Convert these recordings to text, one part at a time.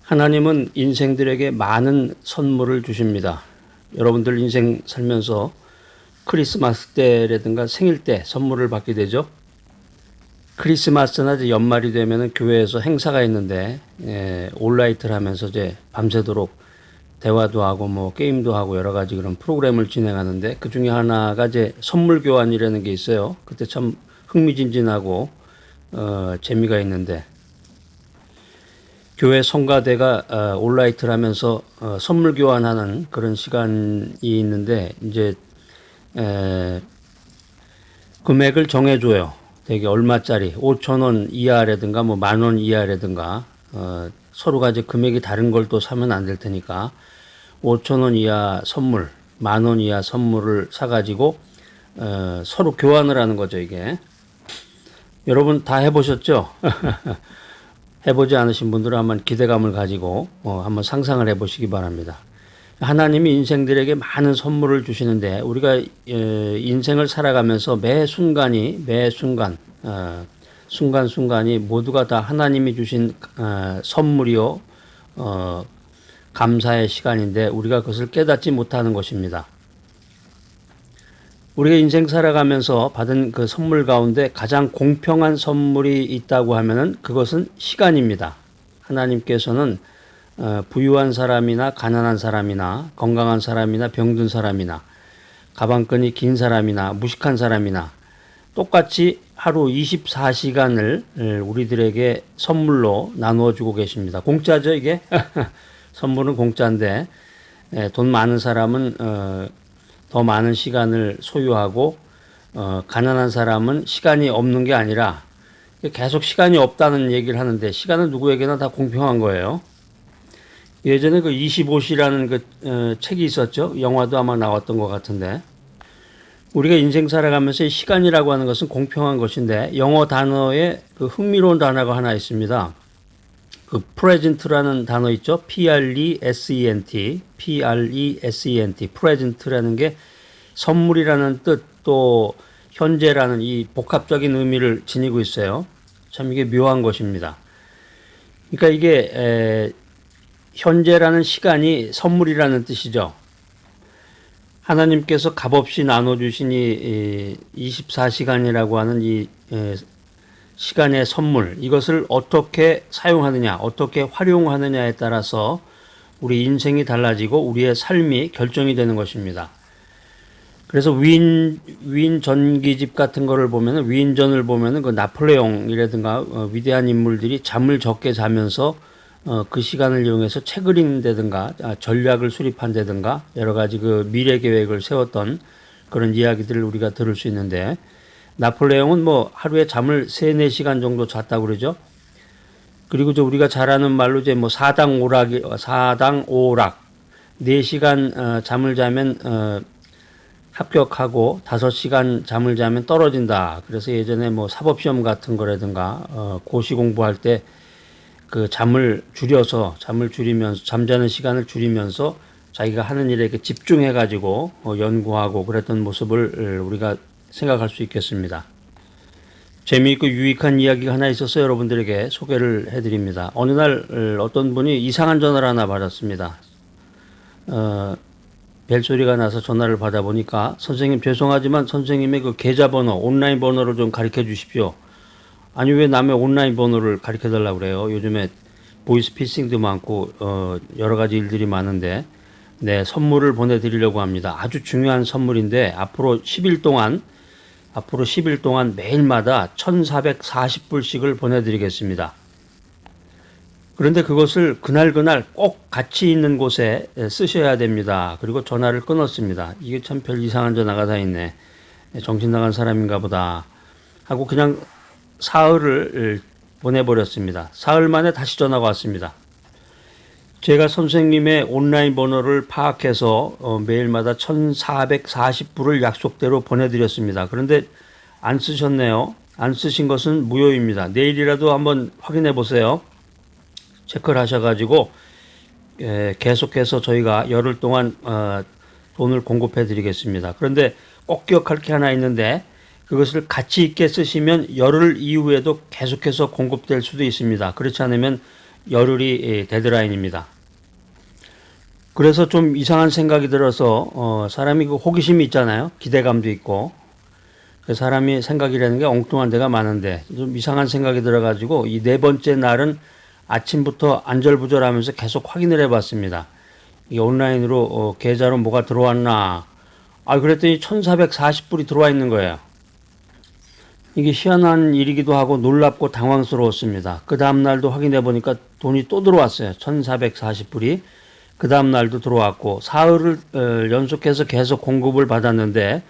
하나님은 인생들에게 많은 선물을 주십니다. 여러분들 인생 살면서 크리스마스 때라든가 생일 때 선물을 받게 되죠. 크리스마스나 이제 연말이 되면은 교회에서 행사가 있는데 온라이트를 하면서 이제 밤새도록 대화도 하고 뭐 게임도 하고 여러 가지 그런 프로그램을 진행하는데 그 중에 하나가 이제 선물 교환이라는 게 있어요. 그때 참 흥미진진하고 재미가 있는데 교회 성가대가 온라이트를 하면서 선물 교환하는 그런 시간이 있는데 이제 금액을 정해줘요. 되게 얼마짜리 5천 원 이하라든가 뭐 만 원 이하라든가 서로가 이제 금액이 다른 걸 또 사면 안 될 테니까 5천 원 이하 선물, 만 원 이하 선물을 사가지고 서로 교환을 하는 거죠 이게. 여러분 다 해보셨죠? 해보지 않으신 분들은 한번 기대감을 가지고 한번 상상을 해보시기 바랍니다. 하나님이 인생들에게 많은 선물을 주시는데 우리가 인생을 살아가면서 매 순간이 순간순간이 모두가 다 하나님이 주신 선물이요 감사의 시간인데 우리가 그것을 깨닫지 못하는 것입니다. 우리가 인생 살아가면서 받은 그 선물 가운데 가장 공평한 선물이 있다고 하면은 그것은 시간입니다. 하나님께서는 부유한 사람이나 가난한 사람이나 건강한 사람이나 병든 사람이나 가방끈이 긴 사람이나 무식한 사람이나 똑같이 하루 24시간을 우리들에게 선물로 나누어 주고 계십니다. 공짜죠 이게? 선물은 공짜인데 돈 많은 사람은 더 많은 시간을 소유하고 가난한 사람은 시간이 없는 게 아니라 계속 시간이 없다는 얘기를 하는데 시간은 누구에게나 다 공평한 거예요. 예전에 그 25시라는 그 책이 있었죠. 영화도 아마 나왔던 것 같은데 우리가 인생 살아가면서 시간이라고 하는 것은 공평한 것인데 영어 단어에 그 흥미로운 단어가 하나 있습니다. 그 present라는 단어 있죠. present, present라는 게 선물이라는 뜻 또 현재라는 이 복합적인 의미를 지니고 있어요. 참 이게 묘한 것입니다. 그러니까 이게 현재라는 시간이 선물이라는 뜻이죠. 하나님께서 값없이 나눠주신 이 24시간이라고 하는 이 시간의 선물, 이것을 어떻게 사용하느냐, 어떻게 활용하느냐에 따라서 우리 인생이 달라지고 우리의 삶이 결정이 되는 것입니다. 그래서 위인 전기집 같은 거를 보면은 위인전을 보면은 그 나폴레옹이라든가 위대한 인물들이 잠을 적게 자면서 그 시간을 이용해서 책을 읽는다든가 전략을 수립한다든가 여러 가지 그 미래 계획을 세웠던 그런 이야기들을 우리가 들을 수 있는데 나폴레옹은 뭐 하루에 잠을 3-4시간 정도 잤다고 그러죠. 그리고 우리가 잘 아는 말로 이제 뭐 사당 오락 4시간 잠을 자면 합격하고 5시간 잠을 자면 떨어진다. 그래서 예전에 뭐 사법시험 같은 거라든가 고시 공부할 때 그 잠을 줄이면서 잠자는 시간을 줄이면서 자기가 하는 일에 집중해 가지고 연구하고 그랬던 모습을 우리가 생각할 수 있겠습니다. 재미있고 유익한 이야기가 하나 있어서 여러분들에게 소개를 해드립니다. 어느 날 어떤 분이 이상한 전화를 하나 받았습니다. 벨소리가 나서 전화를 받아보니까 선생님 죄송하지만 선생님의 그 계좌번호 온라인 번호를 좀 가르쳐 주십시오. 아니 왜 남의 온라인 번호를 가르쳐 달라고 그래요. 요즘에 보이스피싱도 많고 여러 가지 일들이 많은데 네, 선물을 보내드리려고 합니다. 아주 중요한 선물인데 앞으로 10일 동안 매일마다 1,440불씩을 보내드리겠습니다. 그런데 그것을 그날 꼭 같이 있는 곳에 쓰셔야 됩니다. 그리고 전화를 끊었습니다. 이게 참 별 이상한 전화가 다 있네. 정신 나간 사람인가 보다 하고 그냥 사흘을 보내버렸습니다. 사흘 만에 다시 전화가 왔습니다. 제가 선생님의 온라인 번호를 파악해서 매일마다 1,440불을 약속대로 보내드렸습니다. 그런데 안 쓰셨네요. 안 쓰신 것은 무효입니다. 내일이라도 한번 확인해 보세요. 체크를 하셔가지고 계속해서 저희가 열흘 동안 돈을 공급해 드리겠습니다. 그런데 꼭 기억할 게 하나 있는데 그것을 가치 있게 쓰시면 열흘 이후에도 계속해서 공급될 수도 있습니다. 그렇지 않으면 열흘이 데드라인입니다. 그래서 좀 이상한 생각이 들어서 사람이 그 호기심이 있잖아요. 기대감도 있고. 사람이 생각이라는 게 엉뚱한 데가 많은데 좀 이상한 생각이 들어가지고 이 네 번째 날은 아침부터 안절부절하면서 계속 확인을 해봤습니다. 이 온라인으로 계좌로 뭐가 들어왔나. 그랬더니 1440불이 들어와 있는 거예요. 이게 희한한 일이기도 하고 놀랍고 당황스러웠습니다. 그 다음날도 확인해 보니까 돈이 또 들어왔어요. 1440불이. 그 다음날도 들어왔고 사흘을 연속해서 계속 공급을 받았는데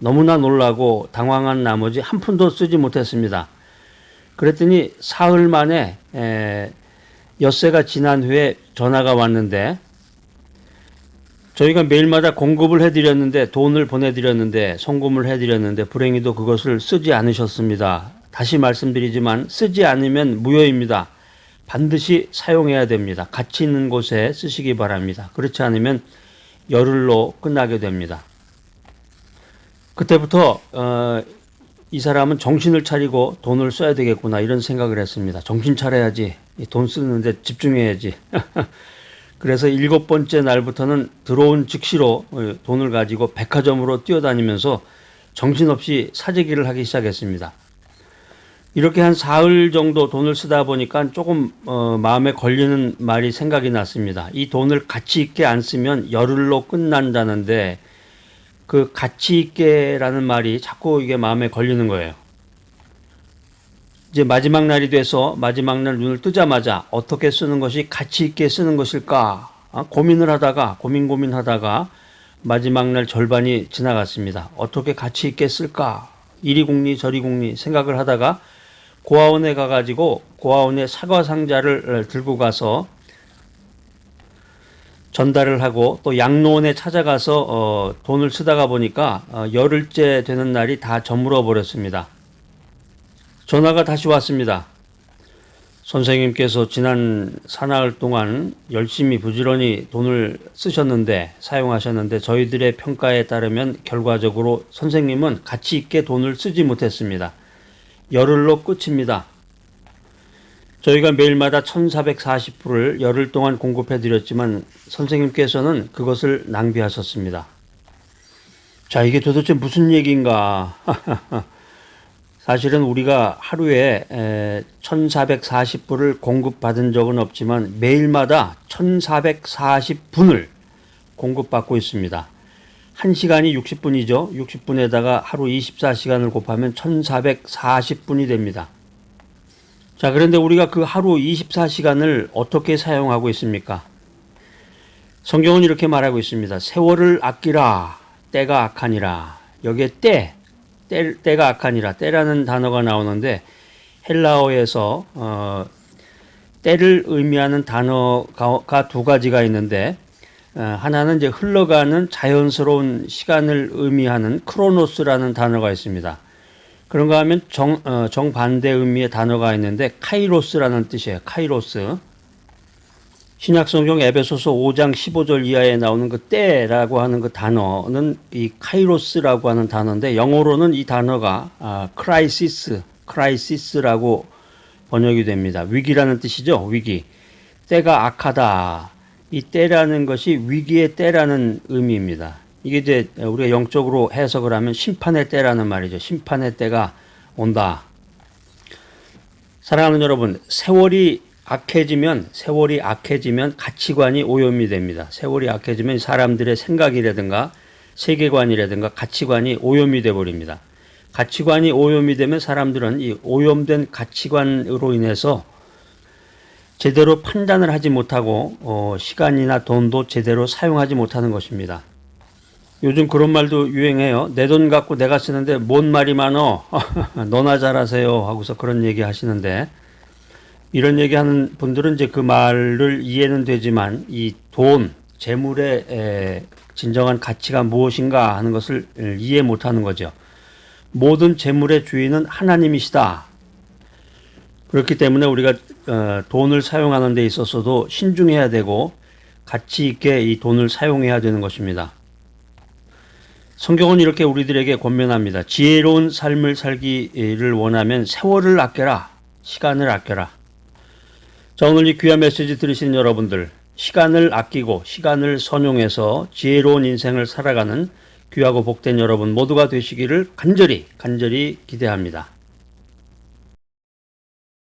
너무나 놀라고 당황한 나머지 한 푼도 쓰지 못했습니다. 그랬더니 사흘 만에 엿새가 지난 후에 전화가 왔는데 저희가 매일마다 공급을 해드렸는데 돈을 보내드렸는데 송금을 해드렸는데 불행히도 그것을 쓰지 않으셨습니다. 다시 말씀드리지만 쓰지 않으면 무효입니다. 반드시 사용해야 됩니다. 가치 있는 곳에 쓰시기 바랍니다. 그렇지 않으면 열흘로 끝나게 됩니다. 그때부터 이 사람은 정신을 차리고 돈을 써야 되겠구나 이런 생각을 했습니다. 정신 차려야지. 돈 쓰는데 집중해야지. 그래서 7번째 날부터는 들어온 즉시로 돈을 가지고 백화점으로 뛰어다니면서 정신없이 사재기를 하기 시작했습니다. 이렇게 한 사흘 정도 돈을 쓰다 보니까 조금 마음에 걸리는 말이 생각이 났습니다. 이 돈을 가치 있게 안 쓰면 열흘로 끝난다는데 그 가치 있게라는 말이 자꾸 이게 마음에 걸리는 거예요. 이제 마지막 날이 돼서 마지막 날 눈을 뜨자마자 어떻게 쓰는 것이 가치 있게 쓰는 것일까 고민을 하다가 고민하다가 마지막 날 절반이 지나갔습니다. 어떻게 가치 있게 쓸까 이리 궁리 저리 궁리 생각을 하다가 고아원에 가가지고 고아원에 사과 상자를 들고 가서 전달을 하고 또 양로원에 찾아가서 돈을 쓰다가 보니까 열흘째 되는 날이 다 저물어 버렸습니다. 전화가 다시 왔습니다. 선생님께서 지난 사나흘 동안 열심히 부지런히 돈을 쓰셨는데 사용하셨는데 저희들의 평가에 따르면 결과적으로 선생님은 가치 있게 돈을 쓰지 못했습니다. 열흘로 끝입니다. 저희가 매일마다 1440불을 열흘 동안 공급해 드렸지만 선생님께서는 그것을 낭비하셨습니다. 자, 이게 도대체 무슨 얘기인가? 사실은 우리가 하루에 1440불을 공급받은 적은 없지만 매일마다 1440분을 공급받고 있습니다. 1시간이 60분이죠. 60분에다가 하루 24시간을 곱하면 1440분이 됩니다. 자, 그런데 우리가 그 하루 24시간을 어떻게 사용하고 있습니까? 성경은 이렇게 말하고 있습니다. 세월을 아끼라, 때가 악하니라. 여기에 때가 악하니라. 때라는 단어가 나오는데 헬라어에서 때를 의미하는 단어가 두 가지가 있는데 하나는 이제 흘러가는 자연스러운 시간을 의미하는 크로노스라는 단어가 있습니다. 그런가 하면 정반대 의미의 단어가 있는데 카이로스라는 뜻이에요. 카이로스. 신약성경 에베소서 5장 15절 이하에 나오는 그 때라고 하는 그 단어는 이 카이로스라고 하는 단어인데 영어로는 이 단어가 크라이시스라고 번역이 됩니다. 위기라는 뜻이죠. 위기. 때가 악하다. 이 때라는 것이 위기의 때라는 의미입니다. 이게 이제 우리가 영적으로 해석을 하면 심판의 때라는 말이죠. 심판의 때가 온다. 사랑하는 여러분, 세월이 악해지면 가치관이 오염이 됩니다. 세월이 악해지면 사람들의 생각이라든가 세계관이라든가 가치관이 오염이 돼 버립니다. 가치관이 오염이 되면 사람들은 이 오염된 가치관으로 인해서 제대로 판단을 하지 못하고 시간이나 돈도 제대로 사용하지 못하는 것입니다. 요즘 그런 말도 유행해요. 내 돈 갖고 내가 쓰는데 뭔 말이 많어. 너나 잘하세요 하고서 그런 얘기 하시는데 이런 얘기 하는 분들은 이제 그 말을 이해는 되지만 이 돈, 재물의 진정한 가치가 무엇인가 하는 것을 이해 못하는 거죠. 모든 재물의 주인은 하나님이시다. 그렇기 때문에 우리가 돈을 사용하는 데 있어서도 신중해야 되고 가치 있게 이 돈을 사용해야 되는 것입니다. 성경은 이렇게 우리들에게 권면합니다. 지혜로운 삶을 살기를 원하면 세월을 아껴라. 시간을 아껴라. 자, 오늘 이 귀한 메시지 들으신 여러분들, 시간을 아끼고 시간을 선용해서 지혜로운 인생을 살아가는 귀하고 복된 여러분 모두가 되시기를 간절히 기대합니다.